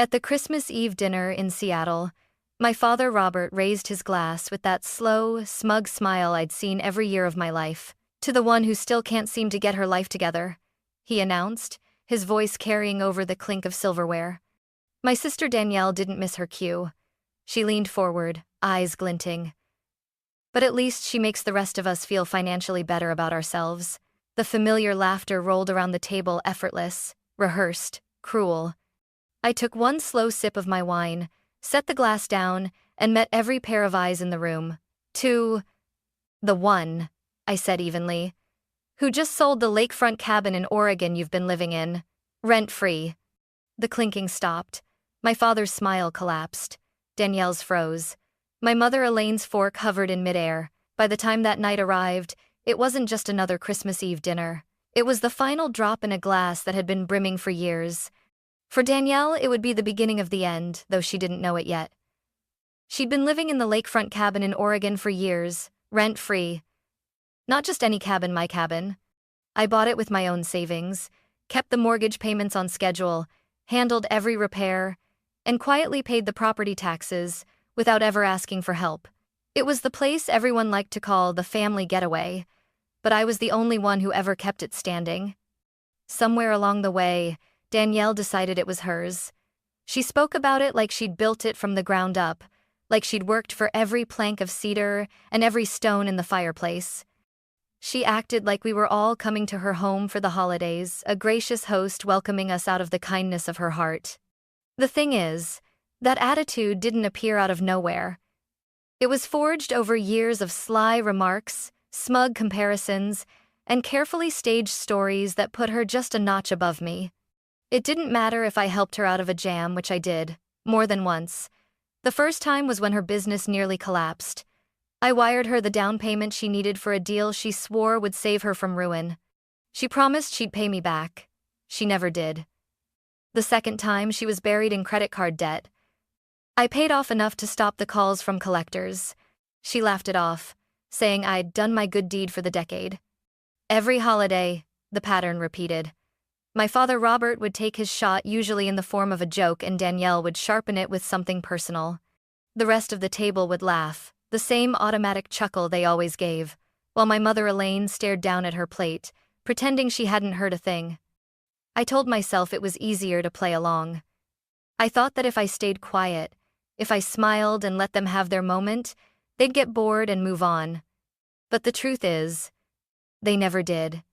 At the Christmas Eve dinner in Seattle, my father Robert raised his glass with that slow, smug smile I'd seen every year of my life. "To the one who still can't seem to get her life together," he announced, his voice carrying over the clink of silverware. My sister Danielle didn't miss her cue. She leaned forward, eyes glinting. "But at least she makes the rest of us feel financially better about ourselves." The familiar laughter rolled around the table, effortless, rehearsed, cruel. I took one slow sip of my wine, set the glass down, and met every pair of eyes in the room. "To the one," I said evenly, "who just sold the lakefront cabin in Oregon you've been living in, rent-free." The clinking stopped. My father's smile collapsed. Danielle's froze. My mother Elaine's fork hovered in midair. By the time that night arrived, it wasn't just another Christmas Eve dinner. It was the final drop in a glass that had been brimming for years. For Danielle, it would be the beginning of the end, though she didn't know it yet. She'd been living in the lakefront cabin in Oregon for years, rent-free. Not just any cabin, my cabin. I bought it with my own savings, kept the mortgage payments on schedule, handled every repair, and quietly paid the property taxes without ever asking for help. It was the place everyone liked to call the family getaway, but I was the only one who ever kept it standing. Somewhere along the way, Danielle decided it was hers. She spoke about it like she'd built it from the ground up, like she'd worked for every plank of cedar and every stone in the fireplace. She acted like we were all coming to her home for the holidays, a gracious host welcoming us out of the kindness of her heart. The thing is, that attitude didn't appear out of nowhere. It was forged over years of sly remarks, smug comparisons, and carefully staged stories that put her just a notch above me. It didn't matter if I helped her out of a jam, which I did, more than once. The first time was when her business nearly collapsed. I wired her the down payment she needed for a deal she swore would save her from ruin. She promised she'd pay me back. She never did. The second time, she was buried in credit card debt. I paid off enough to stop the calls from collectors. She laughed it off, saying I'd done my good deed for the decade. Every holiday, the pattern repeated. My father Robert would take his shot, usually in the form of a joke, and Danielle would sharpen it with something personal. The rest of the table would laugh, the same automatic chuckle they always gave, while my mother Elaine stared down at her plate, pretending she hadn't heard a thing. I told myself it was easier to play along. I thought that if I stayed quiet, if I smiled and let them have their moment, they'd get bored and move on. But the truth is, they never did.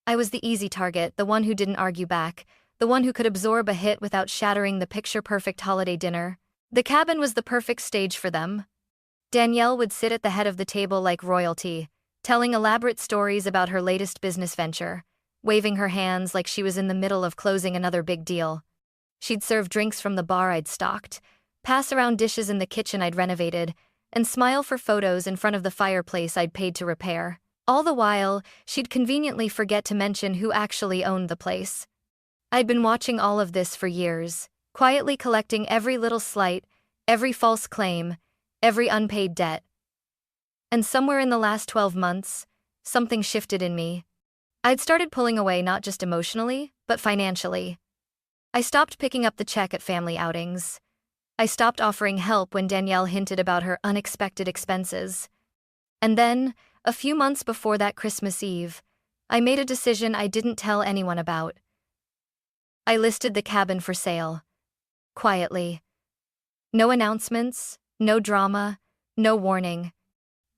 I was the easy target, the one who didn't argue back, the one who could absorb a hit without shattering the picture-perfect holiday dinner. The cabin was the perfect stage for them. Danielle would sit at the head of the table like royalty, telling elaborate stories about her latest business venture, waving her hands like she was in the middle of closing another big deal. She'd serve drinks from the bar I'd stocked, pass around dishes in the kitchen I'd renovated, and smile for photos in front of the fireplace I'd paid to repair. All the while, she'd conveniently forget to mention who actually owned the place. I'd been watching all of this for years, quietly collecting every little slight, every false claim, every unpaid debt. And somewhere in the last 12 months, something shifted in me. I'd started pulling away, not just emotionally, but financially. I stopped picking up the check at family outings. I stopped offering help when Danielle hinted about her unexpected expenses. And then, a few months before that Christmas Eve, I made a decision I didn't tell anyone about. I listed the cabin for sale. Quietly. No announcements, no drama, no warning.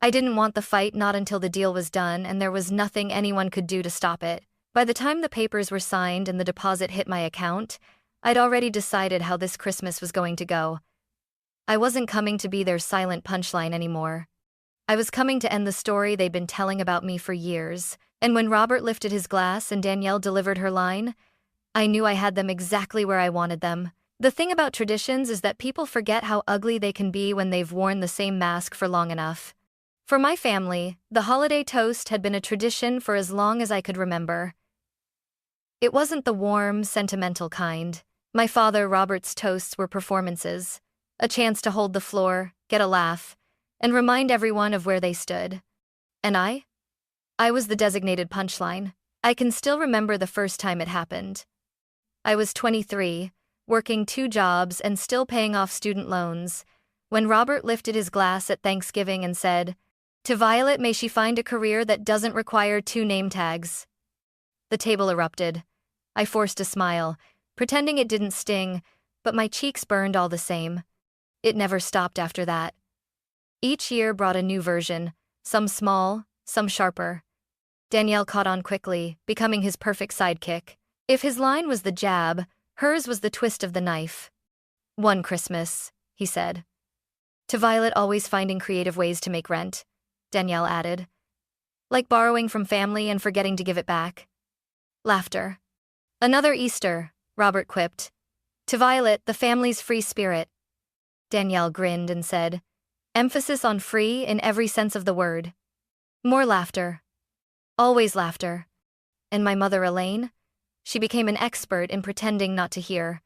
I didn't want the fight, not until the deal was done, and there was nothing anyone could do to stop it. By the time the papers were signed and the deposit hit my account, I'd already decided how this Christmas was going to go. I wasn't coming to be their silent punchline anymore. I was coming to end the story they'd been telling about me for years, and when Robert lifted his glass and Danielle delivered her line, I knew I had them exactly where I wanted them. The thing about traditions is that people forget how ugly they can be when they've worn the same mask for long enough. For my family, the holiday toast had been a tradition for as long as I could remember. It wasn't the warm, sentimental kind. My father Robert's toasts were performances, a chance to hold the floor, get a laugh, and remind everyone of where they stood. And I was the designated punchline. I can still remember the first time it happened. I was 23, working 2 jobs and still paying off student loans, when Robert lifted his glass at Thanksgiving and said, "To Violet, may she find a career that doesn't require 2 name tags." The table erupted. I forced a smile, pretending it didn't sting, but my cheeks burned all the same. It never stopped after that. Each year brought a new version, some small, some sharper. Danielle caught on quickly, becoming his perfect sidekick. If his line was the jab, hers was the twist of the knife. "One Christmas," he said. "To Violet, always finding creative ways to make rent," Danielle added. "Like borrowing from family and forgetting to give it back." Laughter. "Another Easter," Robert quipped. "To Violet, the family's free spirit." Danielle grinned and said, "Emphasis on free in every sense of the word." More laughter. Always laughter. And my mother Elaine? She became an expert in pretending not to hear.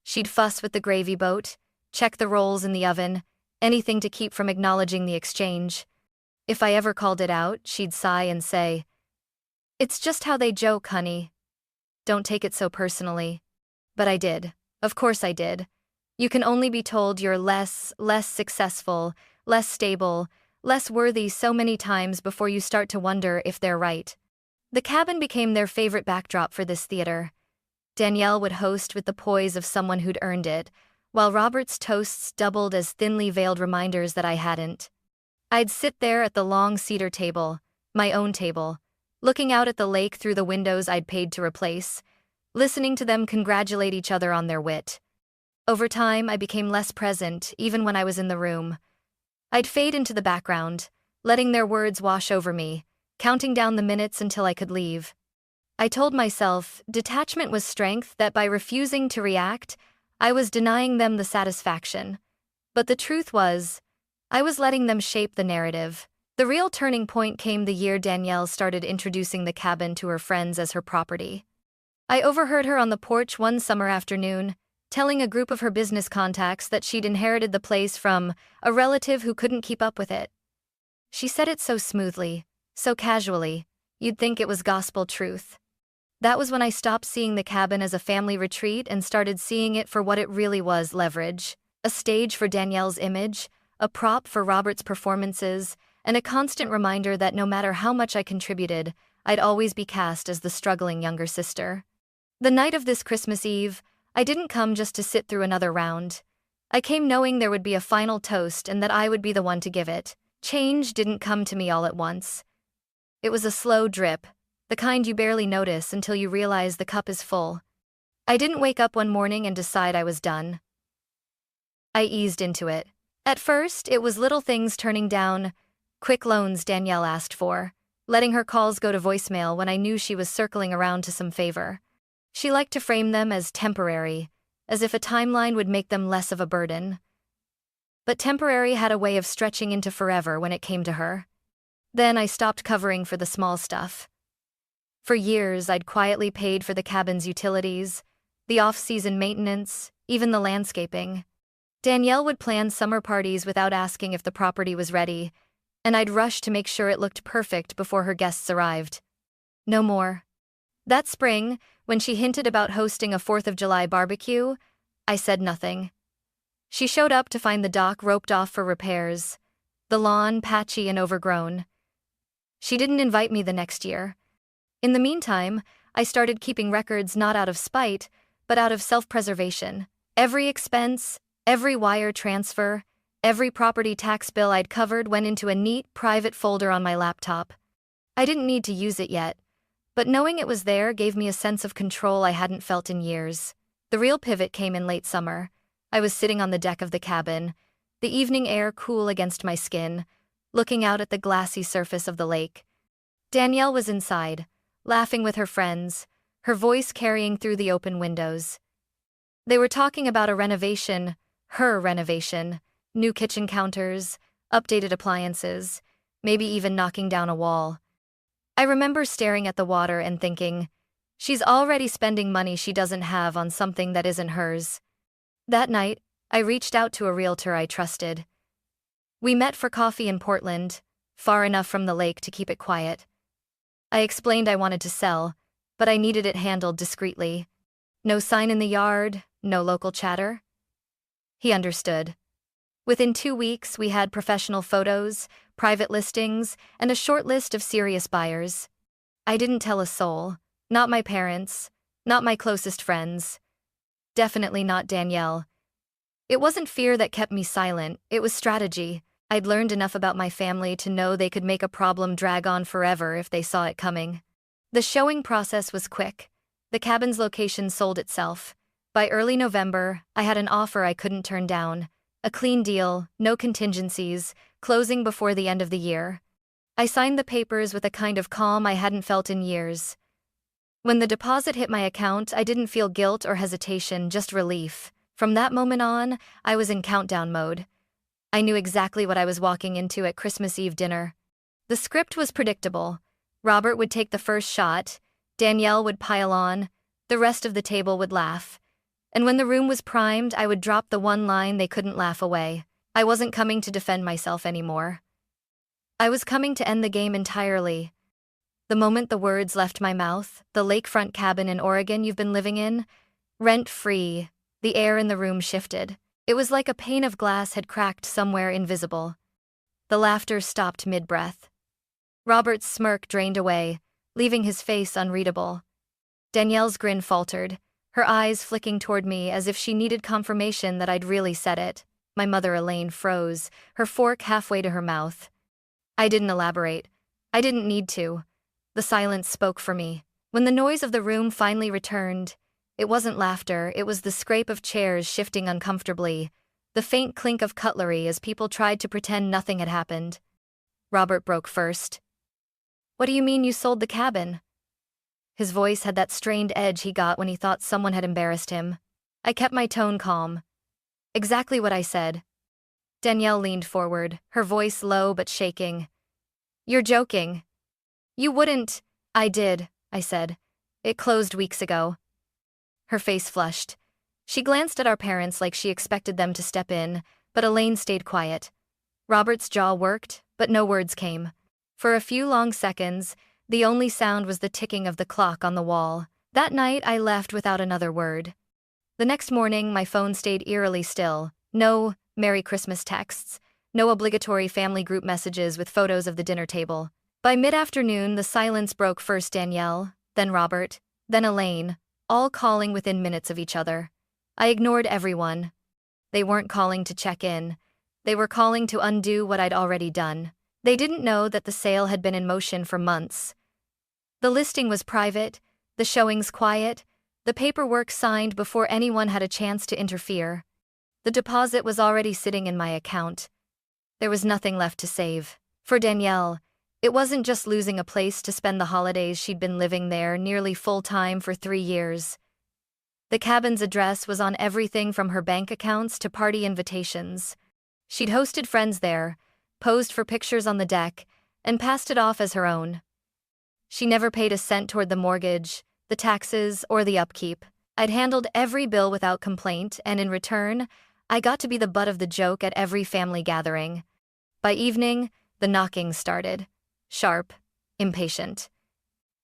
She'd fuss with the gravy boat, check the rolls in the oven, anything to keep from acknowledging the exchange. If I ever called it out, she'd sigh and say, "It's just how they joke, honey. Don't take it so personally." But I did. Of course I did. You can only be told you're less successful, less stable, less worthy so many times before you start to wonder if they're right. The cabin became their favorite backdrop for this theater. Danielle would host with the poise of someone who'd earned it, while Robert's toasts doubled as thinly veiled reminders that I hadn't. I'd sit there at the long cedar table, my own table, looking out at the lake through the windows I'd paid to replace, listening to them congratulate each other on their wit. Over time, I became less present, even when I was in the room. I'd fade into the background, letting their words wash over me, counting down the minutes until I could leave. I told myself detachment was strength, that by refusing to react, I was denying them the satisfaction. But the truth was, I was letting them shape the narrative. The real turning point came the year Danielle started introducing the cabin to her friends as her property. I overheard her on the porch one summer afternoon, telling a group of her business contacts that she'd inherited the place from a relative who couldn't keep up with it. She said it so smoothly, so casually, you'd think it was gospel truth. That was when I stopped seeing the cabin as a family retreat and started seeing it for what it really was: leverage. A stage for Danielle's image, a prop for Robert's performances, and a constant reminder that no matter how much I contributed, I'd always be cast as the struggling younger sister. The night of this Christmas Eve, I didn't come just to sit through another round. I came knowing there would be a final toast and that I would be the one to give it. Change didn't come to me all at once. It was a slow drip, the kind you barely notice until you realize the cup is full. I didn't wake up one morning and decide I was done. I eased into it. At first, it was little things turning down quick loans Danielle asked for, letting her calls go to voicemail when I knew she was circling around to some favor. She liked to frame them as temporary, as if a timeline would make them less of a burden. But temporary had a way of stretching into forever when it came to her. Then I stopped covering for the small stuff. For years, I'd quietly paid for the cabin's utilities, the off-season maintenance, even the landscaping. Danielle would plan summer parties without asking if the property was ready, and I'd rush to make sure it looked perfect before her guests arrived. No more. That spring, when she hinted about hosting a 4th of July barbecue, I said nothing. She showed up to find the dock roped off for repairs, the lawn patchy and overgrown. She didn't invite me the next year. In the meantime, I started keeping records not out of spite, but out of self-preservation. Every expense, every wire transfer, every property tax bill I'd covered went into a neat, private folder on my laptop. I didn't need to use it yet, but knowing it was there gave me a sense of control I hadn't felt in years. The real pivot came in late summer. I was sitting on the deck of the cabin, the evening air cool against my skin, looking out at the glassy surface of the lake. Danielle was inside, laughing with her friends, her voice carrying through the open windows. They were talking about a renovation, her renovation, new kitchen counters, updated appliances, maybe even knocking down a wall. I remember staring at the water and thinking, she's already spending money she doesn't have on something that isn't hers. That night, I reached out to a realtor I trusted. We met for coffee in Portland, far enough from the lake to keep it quiet. I explained I wanted to sell, but I needed it handled discreetly. No sign in the yard, No local chatter? He understood. Within 2 weeks, we had professional photos, private listings, and a short list of serious buyers. I didn't tell a soul. Not my parents. Not my closest friends. Definitely not Danielle. It wasn't fear that kept me silent, it was strategy. I'd learned enough about my family to know they could make a problem drag on forever if they saw it coming. The showing process was quick. The cabin's location sold itself. By early November, I had an offer I couldn't turn down. A clean deal, no contingencies, closing before the end of the year. I signed the papers with a kind of calm I hadn't felt in years. When the deposit hit my account, I didn't feel guilt or hesitation, just relief. From that moment on, I was in countdown mode. I knew exactly what I was walking into at Christmas Eve dinner. The script was predictable. Robert would take the first shot, Danielle would pile on, the rest of the table would laugh. And when the room was primed, I would drop the one line they couldn't laugh away. I wasn't coming to defend myself anymore. I was coming to end the game entirely. The moment the words left my mouth, the lakefront cabin in Oregon you've been living in, rent-free, the air in the room shifted. It was like a pane of glass had cracked somewhere invisible. The laughter stopped mid-breath. Robert's smirk drained away, leaving his face unreadable. Danielle's grin faltered, her eyes flicking toward me as if she needed confirmation that I'd really said it. My mother Elaine froze, her fork halfway to her mouth. I didn't elaborate. I didn't need to. The silence spoke for me. When the noise of the room finally returned, it wasn't laughter, it was the scrape of chairs shifting uncomfortably, the faint clink of cutlery as people tried to pretend nothing had happened. Robert broke first. "What do you mean you sold the cabin?" His voice had that strained edge he got when he thought someone had embarrassed him. I kept my tone calm. "Exactly what I said." Danielle leaned forward, her voice low but shaking. "You're joking." "You wouldn't." "I did," I said. "It closed weeks ago." Her face flushed. She glanced at our parents like she expected them to step in, but Elaine stayed quiet. Robert's jaw worked, but no words came. For a few long seconds, the only sound was the ticking of the clock on the wall. That night, I left without another word. The next morning, my phone stayed eerily still. No Merry Christmas texts, no obligatory family group messages with photos of the dinner table. By mid-afternoon, the silence broke, first Danielle, then Robert, then Elaine, all calling within minutes of each other. I ignored everyone. They weren't calling to check in. They were calling to undo what I'd already done. They didn't know that the sale had been in motion for months. The listing was private, the showings quiet, the paperwork signed before anyone had a chance to interfere. The deposit was already sitting in my account. There was nothing left to save. For Danielle, it wasn't just losing a place to spend the holidays. She'd been living there nearly full-time for 3 years. The cabin's address was on everything from her bank accounts to party invitations. She'd hosted friends there, posed for pictures on the deck, and passed it off as her own. She never paid a cent toward the mortgage, the taxes, or the upkeep. I'd handled every bill without complaint, and in return, I got to be the butt of the joke at every family gathering. By evening, the knocking started. Sharp, impatient.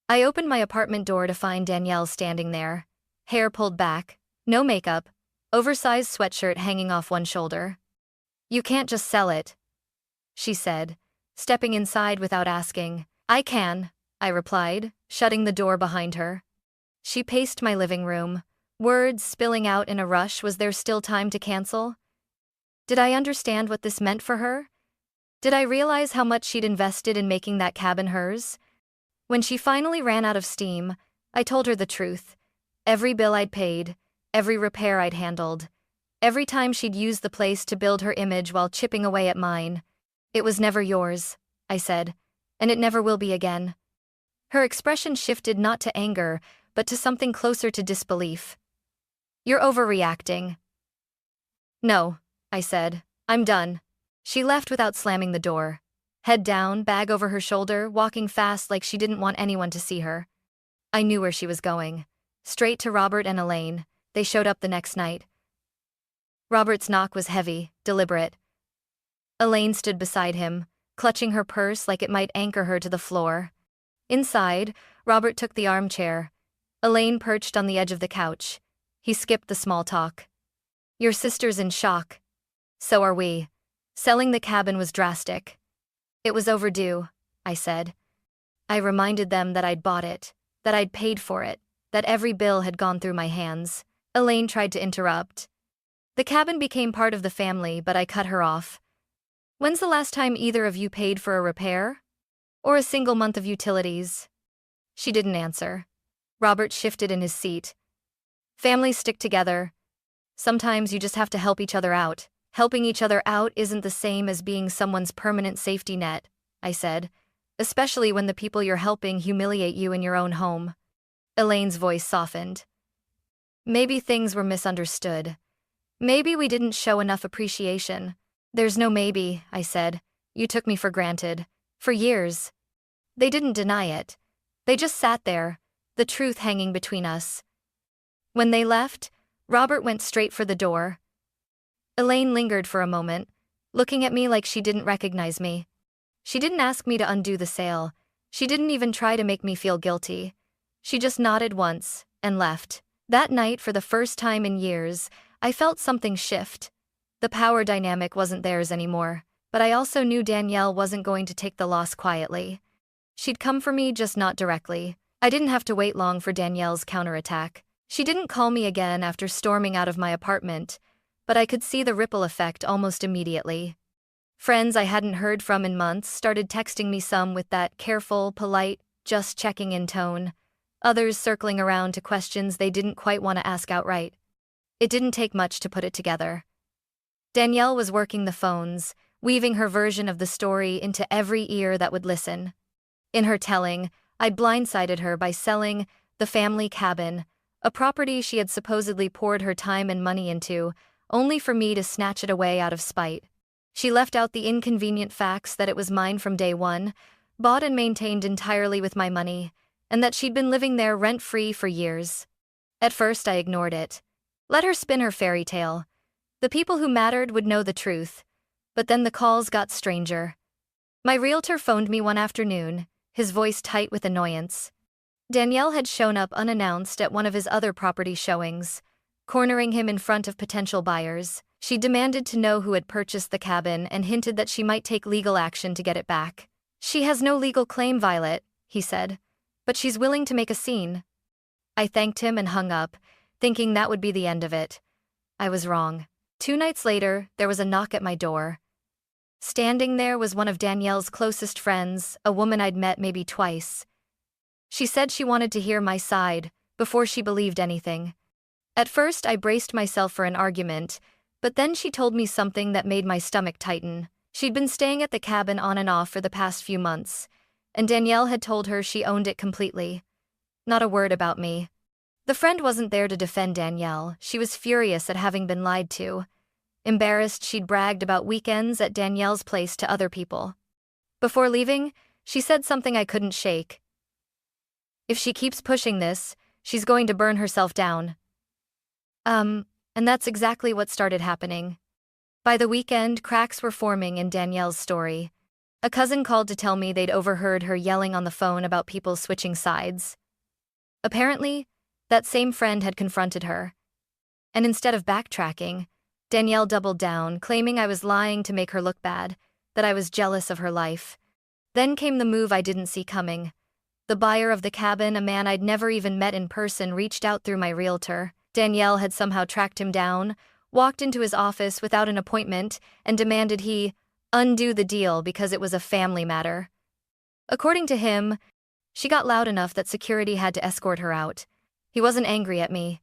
I opened my apartment door to find Danielle standing there, hair pulled back, no makeup, oversized sweatshirt hanging off one shoulder. "You can't just sell it," she said, stepping inside without asking. "I can," I replied, shutting the door behind her. She paced my living room, words spilling out in a rush. Was there still time to cancel? Did I understand what this meant for her? Did I realize how much she'd invested in making that cabin hers? When she finally ran out of steam, I told her the truth. Every bill I'd paid, every repair I'd handled, every time she'd used the place to build her image while chipping away at mine. "It was never yours," I said, "and it never will be again." Her expression shifted, not to anger, but to something closer to disbelief. "You're overreacting." "No," I said, "I'm done." She left without slamming the door. Head down, bag over her shoulder, walking fast like she didn't want anyone to see her. I knew where she was going. Straight to Robert and Elaine. They showed up the next night. Robert's knock was heavy, deliberate. Elaine stood beside him, clutching her purse like it might anchor her to the floor. Inside, Robert took the armchair. Elaine perched on the edge of the couch. He skipped the small talk. Your sister's in shock. So are we. Selling the cabin was drastic. It was overdue, I said. I reminded them that I'd bought it, that I'd paid for it, that every bill had gone through my hands. Elaine tried to interrupt. The cabin became part of the family, but I cut her off. When's the last time either of you paid for a repair? Or a single month of utilities? She didn't answer. Robert shifted in his seat. Families stick together. Sometimes you just have to help each other out. Helping each other out isn't the same as being someone's permanent safety net, I said, especially when the people you're helping humiliate you in your own home. Elaine's voice softened. Maybe things were misunderstood. Maybe we didn't show enough appreciation. There's no maybe, I said. You took me for granted. For years. They didn't deny it. They just sat there, the truth hanging between us. When they left, Robert went straight for the door. Elaine lingered for a moment, looking at me like she didn't recognize me. She didn't ask me to undo the sale. She didn't even try to make me feel guilty. She just nodded once and left. That night, for the first time in years, I felt something shift. The power dynamic wasn't theirs anymore, but I also knew Danielle wasn't going to take the loss quietly. She'd come for me, just not directly. I didn't have to wait long for Danielle's counterattack. She didn't call me again after storming out of my apartment, but I could see the ripple effect almost immediately. Friends I hadn't heard from in months started texting me, some with that careful, polite, just checking in tone, others circling around to questions they didn't quite want to ask outright. It didn't take much to put it together. Danielle was working the phones, weaving her version of the story into every ear that would listen. In her telling, I'd blindsided her by selling the family cabin, a property she had supposedly poured her time and money into, only for me to snatch it away out of spite. She left out the inconvenient facts that it was mine from day one, bought and maintained entirely with my money, and that she'd been living there rent-free for years. At first I ignored it. Let her spin her fairy tale. The people who mattered would know the truth. But then the calls got stranger. My realtor phoned me one afternoon, his voice tight with annoyance. Danielle had shown up unannounced at one of his other property showings, cornering him in front of potential buyers. She demanded to know who had purchased the cabin and hinted that she might take legal action to get it back. She has no legal claim, Violet, he said, but she's willing to make a scene. I thanked him and hung up, thinking that would be the end of it. I was wrong. 2 nights later, there was a knock at my door. Standing there was one of Danielle's closest friends, a woman I'd met maybe twice. She said she wanted to hear my side before she believed anything. At first, I braced myself for an argument, but then she told me something that made my stomach tighten. She'd been staying at the cabin on and off for the past few months, and Danielle had told her she owned it completely. Not a word about me. The friend wasn't there to defend Danielle. She was furious at having been lied to. Embarrassed, she'd bragged about weekends at Danielle's place to other people. Before leaving, she said something I couldn't shake. If she keeps pushing this, she's going to burn herself down. And that's exactly what started happening. By the weekend, cracks were forming in Danielle's story. A cousin called to tell me they'd overheard her yelling on the phone about people switching sides. Apparently, that same friend had confronted her. And instead of backtracking, Danielle doubled down, claiming I was lying to make her look bad, that I was jealous of her life. Then came the move I didn't see coming. The buyer of the cabin, a man I'd never even met in person, reached out through my realtor. Danielle had somehow tracked him down, walked into his office without an appointment, and demanded he undo the deal because it was a family matter. According to him, she got loud enough that security had to escort her out. He wasn't angry at me.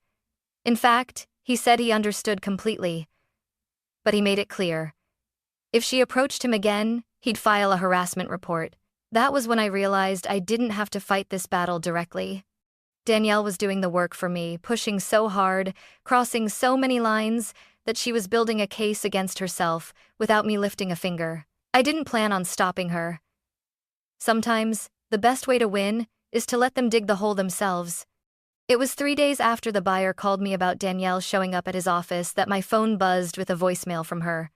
In fact, he said he understood completely. But he made it clear. If she approached him again, he'd file a harassment report. That was when I realized I didn't have to fight this battle directly. Danielle was doing the work for me, pushing so hard, crossing so many lines, that she was building a case against herself without me lifting a finger. I didn't plan on stopping her. Sometimes, the best way to win is to let them dig the hole themselves. It was 3 days after the buyer called me about Danielle showing up at his office that my phone buzzed with a voicemail from her.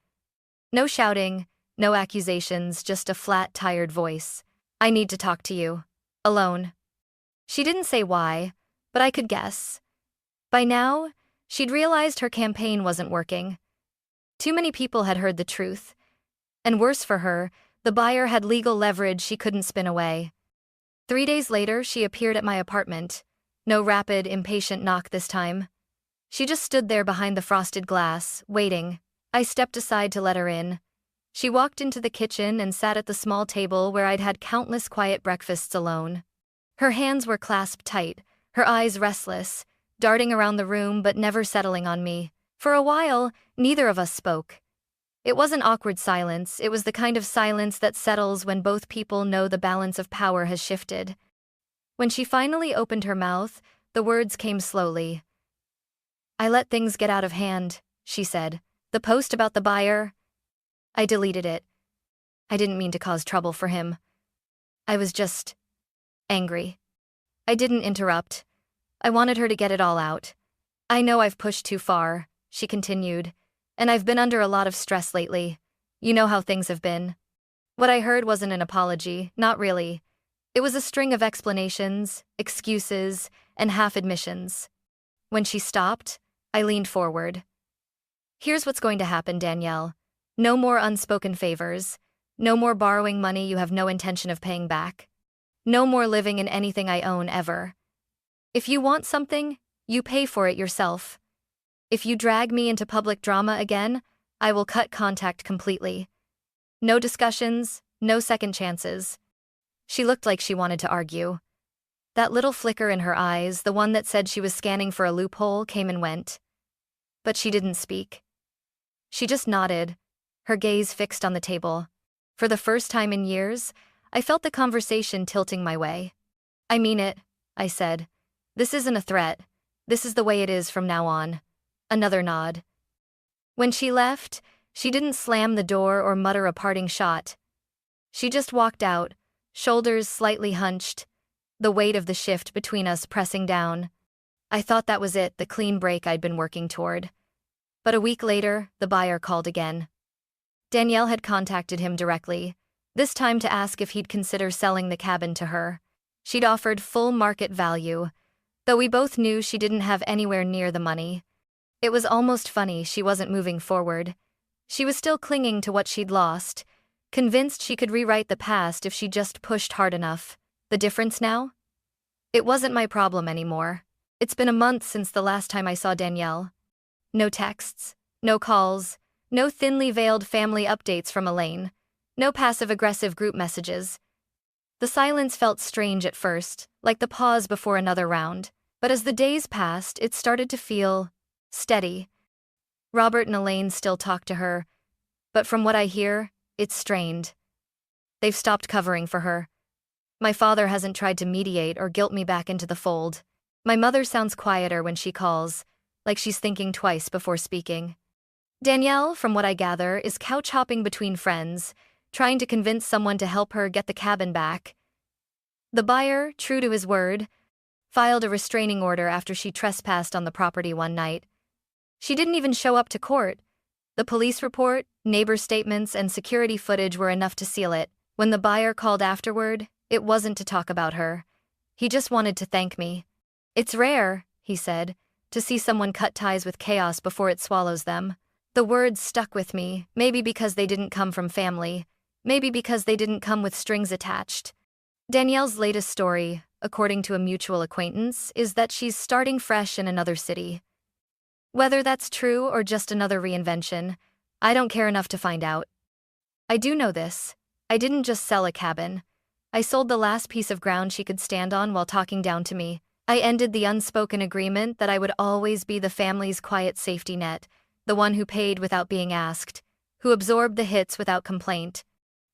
No shouting, no accusations, just a flat, tired voice. I need to talk to you. Alone. She didn't say why, but I could guess. By now, She'd realized her campaign wasn't working. Too many people had heard the truth. And worse for her, the buyer had legal leverage she couldn't spin away. 3 days later, she appeared at my apartment. No rapid, impatient knock this time. She just stood there behind the frosted glass, waiting. I stepped aside to let her in. She walked into the kitchen and sat at the small table where I'd had countless quiet breakfasts alone. Her hands were clasped tight, her eyes restless, darting around the room but never settling on me. For a while, neither of us spoke. It wasn't awkward silence, it was the kind of silence that settles when both people know the balance of power has shifted. When she finally opened her mouth, the words came slowly. "I let things get out of hand," she said. "The post about the buyer, I deleted it. I didn't mean to cause trouble for him. I was just angry." I didn't interrupt. I wanted her to get it all out. "I know I've pushed too far," she continued, "and I've been under a lot of stress lately. You know how things have been." What I heard wasn't an apology, not really. It was a string of explanations, excuses, and half-admissions. When she stopped, I leaned forward. "Here's what's going to happen, Danielle. No more unspoken favors. No more borrowing money you have no intention of paying back. No more living in anything I own ever. If you want something, you pay for it yourself. If you drag me into public drama again, I will cut contact completely. No discussions, no second chances." She looked like she wanted to argue. That little flicker in her eyes, the one that said she was scanning for a loophole, came and went. But she didn't speak. She just nodded, her gaze fixed on the table. For the first time in years, I felt the conversation tilting my way. "I mean it," I said. "This isn't a threat. This is the way it is from now on." Another nod. When she left, she didn't slam the door or mutter a parting shot. She just walked out, shoulders slightly hunched, the weight of the shift between us pressing down. I thought that was it, the clean break I'd been working toward. But a week later, the buyer called again. Danielle had contacted him directly, this time to ask if he'd consider selling the cabin to her. She'd offered full market value, though we both knew she didn't have anywhere near the money. It was almost funny she wasn't moving forward. She was still clinging to what she'd lost, convinced she could rewrite the past if she just pushed hard enough. The difference now? It wasn't my problem anymore. It's been a month since the last time I saw Danielle. No texts, no calls, no thinly veiled family updates from Elaine, no passive-aggressive group messages. The silence felt strange at first, like the pause before another round, but as the days passed, it started to feel steady. Robert and Elaine still talk to her, but from what I hear, it's strained. They've stopped covering for her. My father hasn't tried to mediate or guilt me back into the fold. My mother sounds quieter when she calls, like she's thinking twice before speaking. Danielle, from what I gather, is couch-hopping between friends, trying to convince someone to help her get the cabin back. The buyer, true to his word, filed a restraining order after she trespassed on the property one night. She didn't even show up to court. The police report, neighbor statements, and security footage were enough to seal it. When the buyer called afterward, it wasn't to talk about her. He just wanted to thank me. "It's rare," he said, "to see someone cut ties with chaos before it swallows them." The words stuck with me, maybe because they didn't come from family, maybe because they didn't come with strings attached. Danielle's latest story, according to a mutual acquaintance, is that she's starting fresh in another city. Whether that's true or just another reinvention, I don't care enough to find out. I do know this. I didn't just sell a cabin. I sold the last piece of ground she could stand on while talking down to me. I ended the unspoken agreement that I would always be the family's quiet safety net, the one who paid without being asked, who absorbed the hits without complaint.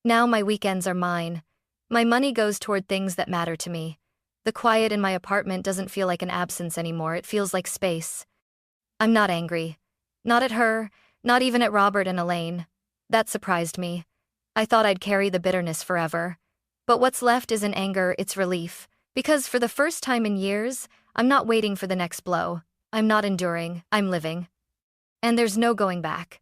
Now my weekends are mine. My money goes toward things that matter to me. The quiet in my apartment doesn't feel like an absence anymore, it feels like space. I'm not angry. Not at her, not even at Robert and Elaine. That surprised me. I thought I'd carry the bitterness forever. But what's left isn't anger, it's relief. Because for the first time in years, I'm not waiting for the next blow. I'm not enduring, I'm living. And there's no going back.